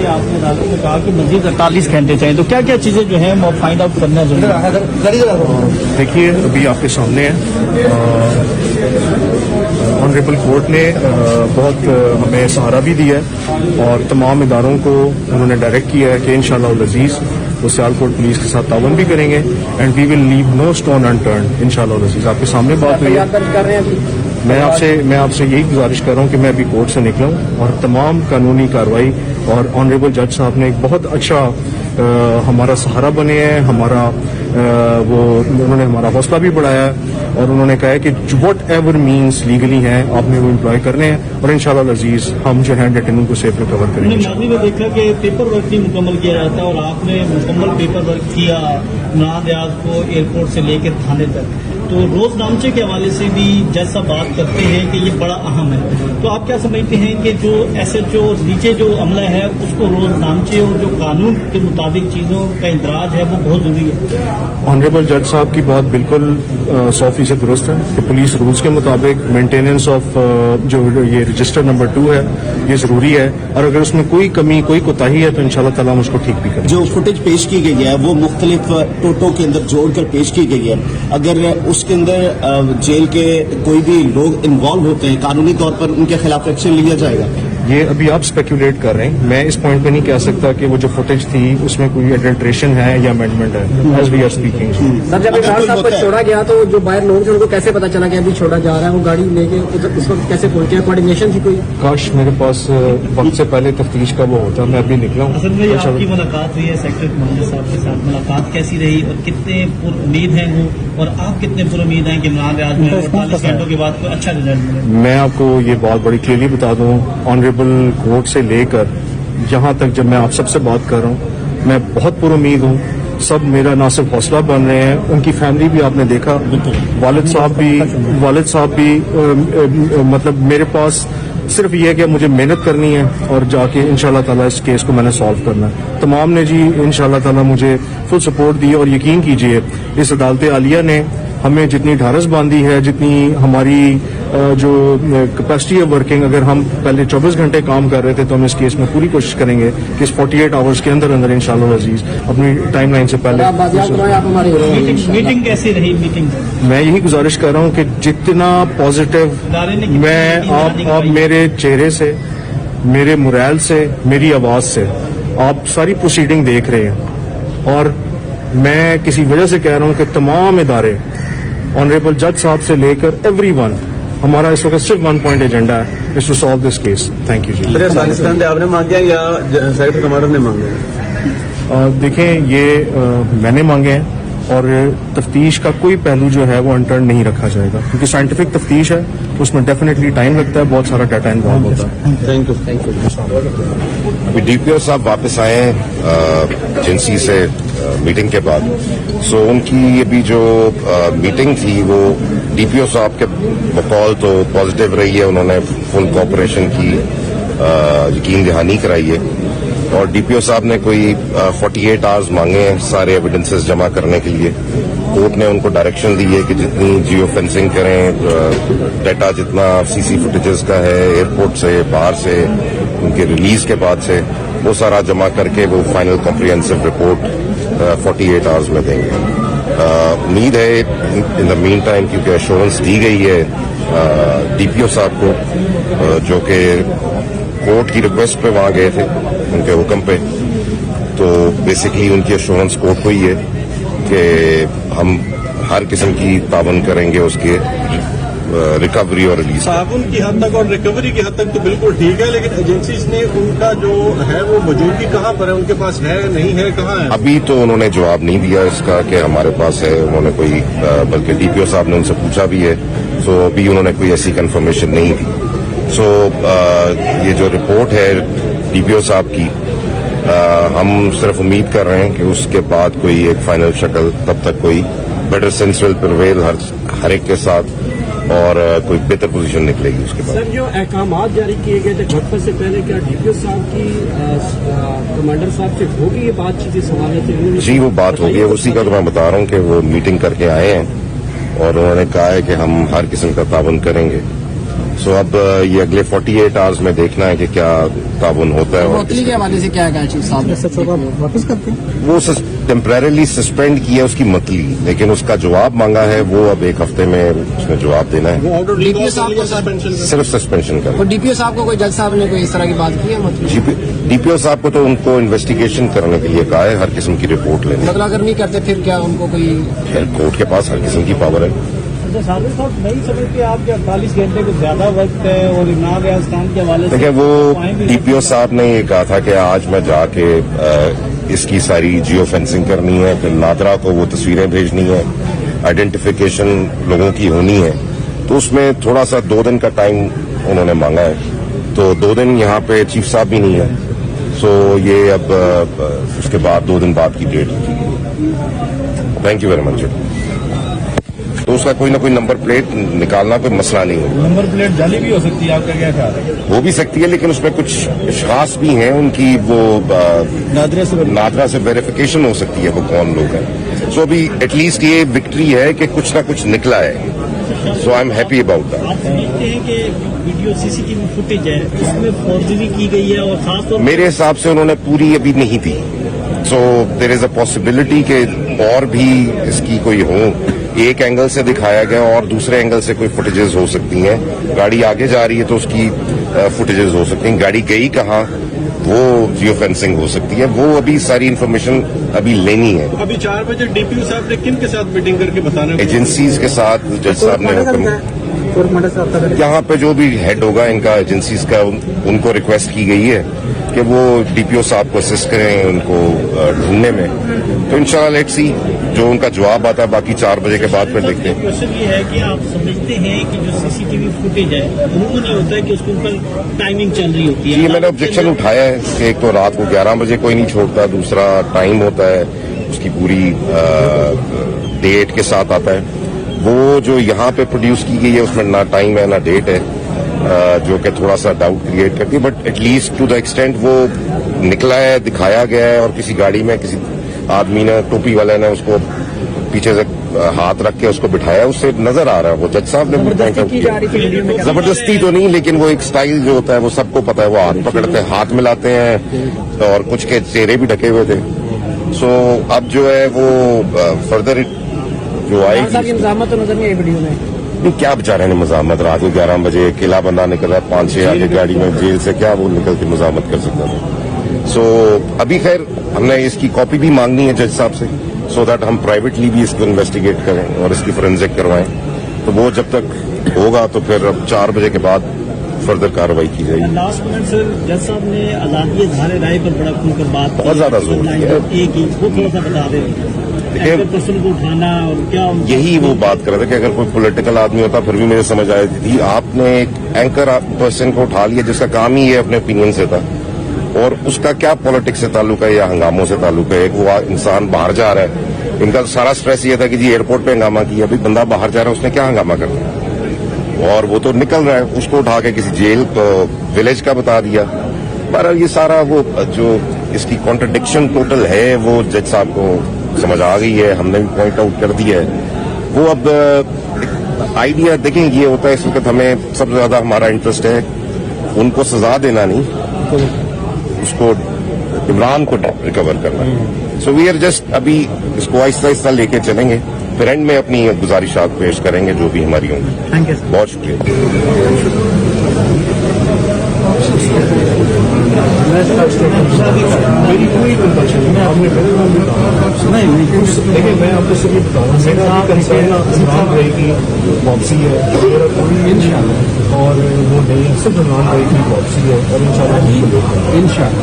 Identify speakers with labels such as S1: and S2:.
S1: आपने अदालत में कहा कि मजीद 48 घंटे चाहिए, तो क्या क्या चीज़ें जो है वो फाइंड आउट करना चाहिए?
S2: देखिए अभी आपके सामने है, ऑनरेबल कोर्ट ने बहुत हमें सहारा भी दिया है और तमाम इदारों को उन्होंने डायरेक्ट किया है कि इंशाअल्लाह अज़ीज़ वो सियालकोट पुलिस के साथ तावन भी करेंगे and we will leave no stone unturn इंशाअल्लाह अज़ीज़। आपके सामने बात हुई है, मैं आपसे यही गुजारिश कर रहा हूँ कि मैं अभी कोर्ट से निकला हूँ और तमाम कानूनी कार्रवाई और ऑनरेबल जज साहब ने एक बहुत अच्छा हमारा सहारा बने हैं, हमारा उन्होंने हमारा हौसला भी बढ़ाया और उन्होंने कहा है कि वट एवर मीन्स लीगली हैं आपने वो एम्प्लॉय करने हैं और इंशाअल्लाह अज़ीज़ हम जो है डेटेनू को सेफ रिकवर करेंगे।
S1: माजी में देखा कि पेपर वर्क भी मुकम्मल किया जाता है और आपने मुकम्मल पेपर वर्क किया इमरान रियाज को एयरपोर्ट से लेकर थाने तक, तो रोजनामचे के हवाले से भी जैसा बात करते हैं कि ये बड़ा अहम है, तो आप क्या समझते हैं कि जो SHO नीचे जो अमला है उसको रोजनामचे और जो कानून के मुताबिक चीज़ों का इंदराज है वो बहुत जरूरी है?
S2: ऑनरेबल जज साहब की बात बिल्कुल 100% दुरुस्त है कि पुलिस रूल्स के मुताबिक मेंटेनेंस ऑफ जो ये रजिस्टर नंबर 2 है ये ज़रूरी है और अगर उसमें कोई कमी कोई कोताही है तो इंशाल्लाह ताला हम उसको ठीक भी करेंगे।
S3: जो फुटेज पेश की गई है वो मुख्तलिफ टोटों के अंदर जोड़कर पेश की गई है, अगर उसके अंदर जेल के कोई भी लोग इन्वॉल्व होते हैं कानूनी तौर पर उनके खिलाफ एक्शन लिया जाएगा?
S2: ये अभी आप स्पेकुलेट कर रहे हैं, मैं इस पॉइंट पे नहीं कह सकता कि वो जो फुटेज थी उसमें कोई एडल्ट्रेशन है या अमेंडमेंट है as we are speaking.
S4: Sir जब इमरान साहब को छोड़ा गया तो जो बाहर लोग थे उनको कैसे पता चला कि अभी छोड़ा जा रहा है, वो गाड़ी लेके उस वक्त कैसे पहुंचे, कोऑर्डिनेशन थी कोई?
S2: काश मेरे पास वक्त से पहले तफ्तीश का वो होता, मैं अभी निकला हूँ।
S1: असल में आपकी मुलाकात हुई है सेक्रेटरी कमांडर साहब के साथ, मुलाकात कैसी रही और कितने पुरुमीद हैं वो और आप कितने पुरुमीद हैं कि इमरान रियाज में 48 घंटों के बाद कोई अच्छा रिजल्ट मिले?
S2: मैं आपको ये बात बड़ी क्लियरली बता दूं, ऑनरेबल कोर्ट से लेकर यहाँ तक जब मैं आप सबसे बात कर रहा हूँ मैं बहुत पुरुमीद हूँ। सब मेरा ना सिर्फ हौसला बन रहे हैं, उनकी फैमिली भी आपने देखा, वालिद साहब भी मतलब मेरे पास सिर्फ ये है कि मुझे मेहनत करनी है और जाके इंशाल्लाह ताला इस केस को मैंने सॉल्व करना है। तमाम ने जी इंशाल्लाह ताला मुझे फुल सपोर्ट दी और यकीन कीजिए इस अदालत आलिया ने हमें जितनी ढारस बांधी है, जितनी हमारी जो कैपेसिटी ऑफ वर्किंग, अगर हम पहले 24 घंटे काम कर रहे थे तो हम इस केस में पूरी कोशिश करेंगे कि इस 48 आवर्स के अंदर अंदर इंशाल्लाह अजीज अपनी टाइम लाइन से पहले।
S1: मीटिंग कैसी रही? मीटिंग
S2: मैं यही गुजारिश कर रहा हूँ कि जितना पॉजिटिव मैं आप मेरे चेहरे से, मेरे मुरैल से, मेरी आवाज से आप सारी प्रोसीडिंग देख रहे हैं और मैं किसी वजह से कह रहा हूँ कि तमाम इदारे ऑनरेबल जज साहब से लेकर एवरीवन, हमारा इस वक्त सिर्फ 1 पॉइंट एजेंडा है is to solve this case. Thank you जी।
S5: पाकिस्तान आपने मांगे या सेक्रेटरी कमांडर ने मांगे?
S2: देखें ये मैंने मांगे हैं और तफ्तीश का कोई पहलू जो है वो अनटर्न नहीं रखा जाएगा क्योंकि साइंटिफिक तफ्तीश है, उसमें डेफिनेटली टाइम लगता है, बहुत सारा डाटा इन्वॉल्व होता है।
S5: Thank you.
S6: अभी DPO साहब वापस आए हैं एजेंसी से मीटिंग के बाद, सो उनकी अभी जो मीटिंग थी वो DPO साहब के बकौल तो पॉजिटिव रही है, उन्होंने फुल कोऑपरेशन की यकीन दहानी कराई है और DPO साहब ने कोई 48 आवर्स मांगे हैं सारे एविडेंसेस जमा करने के लिए। कोर्ट ने उनको डायरेक्शन दी है कि जितनी जियो फेंसिंग करें, डाटा जितना CC फुटेजेस का है एयरपोर्ट से बाहर से उनके रिलीज के बाद से वो सारा जमा करके वो फाइनल कॉम्प्रिहेंसिव रिपोर्ट 48 आवर्स में देंगे। उम्मीद है इन द मीन टाइम क्योंकि एश्योरेंस दी गई है DPO साहब को जो कि कोर्ट की रिक्वेस्ट पे वहां गए थे उनके हुक्म पे, तो बेसिकली उनकी एश्योरेंस कोर्ट को ही है कि हम हर किस्म की तावन करेंगे उसके रिकवरी और रिलीज।
S5: ताउन की हद तक और रिकवरी की हद तक तो बिल्कुल ठीक है, लेकिन एजेंसीज ने उनका जो है वो मौजूदगी कहाँ पर है, उनके पास है नहीं है, कहाँ है?
S6: अभी तो उन्होंने जवाब नहीं दिया इसका कि हमारे पास है, उन्होंने कोई बल्कि DPO साहब ने उनसे पूछा भी है, तो अभी उन्होंने कोई ऐसी कंफर्मेशन नहीं दी। सो ये जो रिपोर्ट है DPO साहब की हम सिर्फ उम्मीद कर रहे हैं कि उसके बाद कोई एक फाइनल शक्ल, तब तक कोई बेटर सेंस विल प्रिवेल हर एक के साथ اور کوئی بہتر پوزیشن نکلے گی اس کے بعد.
S4: سر جو احکامات جاری کیے گئے تھے جھٹپٹ سے پہلے کیا ڈی پی او صاحب کی کمانڈر صاحب سے ہوگی یہ بات چیزیں سوال ہے؟
S6: جی وہ بات ہوگی, اسی کا تو میں بتا رہا ہوں کہ وہ میٹنگ کر کے آئے ہیں اور انہوں نے کہا ہے کہ ہم ہر قسم کا تعاون کریں گے. سو اب یہ اگلے 48 آورز میں دیکھنا ہے کہ کیا تعاون ہوتا ہے.
S4: معطلی کے حوالے سے کیا کہا چیف صاحب واپس کرتے ہیں؟
S6: وہ ٹیمپریرلی سسپینڈ کیا اس کی متلی, لیکن اس کا جواب مانگا ہے, وہ اب ایک ہفتے میں اس میں جواب دینا ہے.
S5: وہ آرڈر
S4: ڈی پی او صاحب کو
S6: صرف سسپینشن کا.
S4: اور ڈی پی او صاحب کو کوئی جج صاحب نے کوئی اس طرح کی بات کی ہے؟
S6: ڈی پی او صاحب کو تو ان کو انویسٹیگیشن کرنے کے لیے کہا ہے, ہر قسم کی رپورٹ لینے.
S4: مطلب اگر نہیں کرتے پھر کیا ان کو کوئی
S6: کورٹ کے پاس ہر قسم کی پاور ہے.
S1: صادق صاحب نہیں سمجھتے آپ کے 48 گھنٹے کو زیادہ وقت ہے اور عمران ریاض خان کے حوالے سے
S6: دیکھیں, وہ ڈی پی او صاحب نے یہ کہا تھا کہ آج میں جا کے اس کی ساری جیو فینسنگ کرنی ہے, پھر نادرا کو وہ تصویریں بھیجنی ہے, آئیڈینٹیفیکیشن لوگوں کی ہونی ہے, تو اس میں تھوڑا سا 2 دن کا ٹائم انہوں نے مانگا ہے. تو 2 دن یہاں پہ چیف صاحب بھی نہیں ہے, سو یہ اب اس کے بعد 2 دن بعد کی ڈیٹ رکھی گئی. Thank you very much. تو اس کا کوئی نہ کوئی نمبر پلیٹ نکالنا کوئی مسئلہ نہیں ہوگا.
S1: نمبر پلیٹ جعلی بھی ہو سکتی ہے, آپ کا کیا خیال ہے؟
S6: ہو بھی سکتی ہے, لیکن اس میں کچھ اشخاص بھی ہیں ان کی وہ نادرا سے ویریفیکیشن ہو سکتی ہے وہ کون لوگ ہیں. سو ابھی ایٹ لیسٹ یہ وکٹری ہے کہ کچھ نہ کچھ نکلا ہے. So I am happy about that.
S1: آپ سمجھتے ہیں کہ video C C T V footage ہے اس میں فورجری کی گئی ہے, اور خاص طور
S6: میرے حساب سے انہوں نے پوری ابھی نہیں دی. سو دیر از اے پاسبلٹی کہ اور بھی اس کی کوئی ہوں. ایک اینگل سے دکھایا گیا اور دوسرے اینگل سے کوئی فوٹیجز ہو سکتی ہیں. گاڑی آگے جا رہی ہے تو اس کی فوٹیجز ہو سکتی ہیں, گاڑی گئی کہاں وہ جیو فینسنگ ہو سکتی ہے. وہ ابھی ساری انفارمیشن ابھی لینی ہے.
S5: ابھی 4 بجے ڈی پی او صاحب نے کن کے ساتھ میٹنگ کر کے بتانا ہے؟
S6: ایجنسیز کے ساتھ جج صاحب نے حکم, یہاں پہ جو بھی ہیڈ ہوگا ان کا ایجنسیز کا, ان کو ریکویسٹ کی گئی ہے کہ وہ ڈی پی او صاحب کو اسسٹ کریں ان کو ڈھونڈنے میں. تو انشاءاللہ لیٹس سی جو ان کا جواب آتا ہے. باقی 4 بجے کے بعد پھر دیکھتے ہیں.
S1: کوشچن یہ ہے کہ آپ سمجھتے ہیں کہ جو سی سی ٹی وی فوٹیج ہے وہ نہیں ہوتا ہے کہ اس کے اوپر ٹائمنگ چل رہی ہوتی ہے؟
S6: یہ میں نے آبجیکشن اٹھایا ہے کہ ایک تو رات کو 11 بجے کوئی نہیں چھوڑتا, دوسرا ٹائم ہوتا ہے اس کی پوری ڈیٹ کے ساتھ آتا ہے. وہ جو یہاں پہ پروڈیوس کی گئی ہے اس میں نہ ٹائم ہے نہ ڈیٹ ہے, جو کہ تھوڑا سا ڈاؤٹ کریٹ کرتی ہے. But at least to the extent وہ نکلا ہے, دکھایا گیا ہے, اور کسی گاڑی میں کسی آدمی نے, ٹوپی والے نے اس کو پیچھے سے ہاتھ رکھ کے اس کو بٹھایا, اس سے نظر آ رہا ہے. وہ جج صاحب نے پوائنٹ آؤٹ کیا, زبردستی تو نہیں, لیکن وہ ایک سٹائل جو ہوتا ہے وہ سب کو پتا ہے. وہ ہاتھ پکڑتے ہیں, ہاتھ ملاتے ہیں, اور کچھ کے چہرے بھی ڈھکے ہوئے تھے. سو اب جو ہے وہ فردر جو آئے گی.
S4: مزاحمت تو نظر نہیں آئی ویڈیو میں.
S6: کیا بیچارے نے مزاحمت, رات کو 11 بجے اکیلا بندہ نکل رہا ہے 5-6 آگے گاڑی میں, جیل سے کیا وہ نکل کے مزاحمت کر سکتا تھا. سو ابھی خیر ہم نے اس کی کاپی بھی مانگنی ہے جج صاحب سے, سو دیٹ ہم پرائیویٹلی بھی اس کو انویسٹیگیٹ کریں اور اس کی فورینزک کروائیں. تو وہ جب تک ہوگا تو پھر اب 4 بجے کے بعد فردر کارروائی کی جائے گی.
S1: لاسٹ منٹ سر, جج صاحب نے آزادی اظہار رائے پر بڑا کھل کر بات
S6: بہت زیادہ زور دیا ہے.
S1: ایک ہی وہ تھوڑا سا بتا دیں پرسن کو اٹھانا اور کیا.
S6: یہی وہ بات کر رہے تھے کہ اگر کوئی پولیٹیکل آدمی ہوتا پھر بھی مجھے سمجھ آئی تھی. آپ نے ایک اینکر پرسن کو اٹھا لیا جس کا کام ہی یہ اپنے اوپینین سے تھا, اور اس کا کیا پالیٹکس سے تعلق ہے یا ہنگاموں سے تعلق ہے. ایک وہ انسان باہر جا رہا ہے, ان کا سارا سٹریس یہ تھا کہ جی ایئرپورٹ پہ ہنگامہ کیا. ابھی بندہ باہر جا رہا ہے, اس نے کیا ہنگامہ کرنا, اور وہ تو نکل رہا ہے, اس کو اٹھا کے کسی جیل ولیج کا بتا دیا. پر یہ سارا وہ جو اس کی کانٹرڈکشن ٹوٹل ہے وہ جج صاحب کو سمجھ آ گئی ہے, ہم نے بھی پوائنٹ آؤٹ کر دیا ہے. وہ اب آئیڈیا دیکھیں یہ ہوتا ہے اس وقت ہمیں سب سے زیادہ ہمارا انٹرسٹ ہے ان کو سزا دینا نہیں, اس کو عمران کو ریکور کرنا. سو وی آر جسٹ ابھی اس کو آہستہ آہستہ لے کے چلیں گے, پھر اینڈ میں اپنی گزارشات پیش کریں گے جو بھی ہماری ہوں گی. بہت شکریہ.
S2: میری کوئی کنپلشن نہیں, دیکھیں میں آپ کو صرف یہ بتاؤں گا رہے گی واپسی ہے اور وہ نہیں ہے, صرف عمران بھائی کی واپسی ہے, اور ان شاء اللہ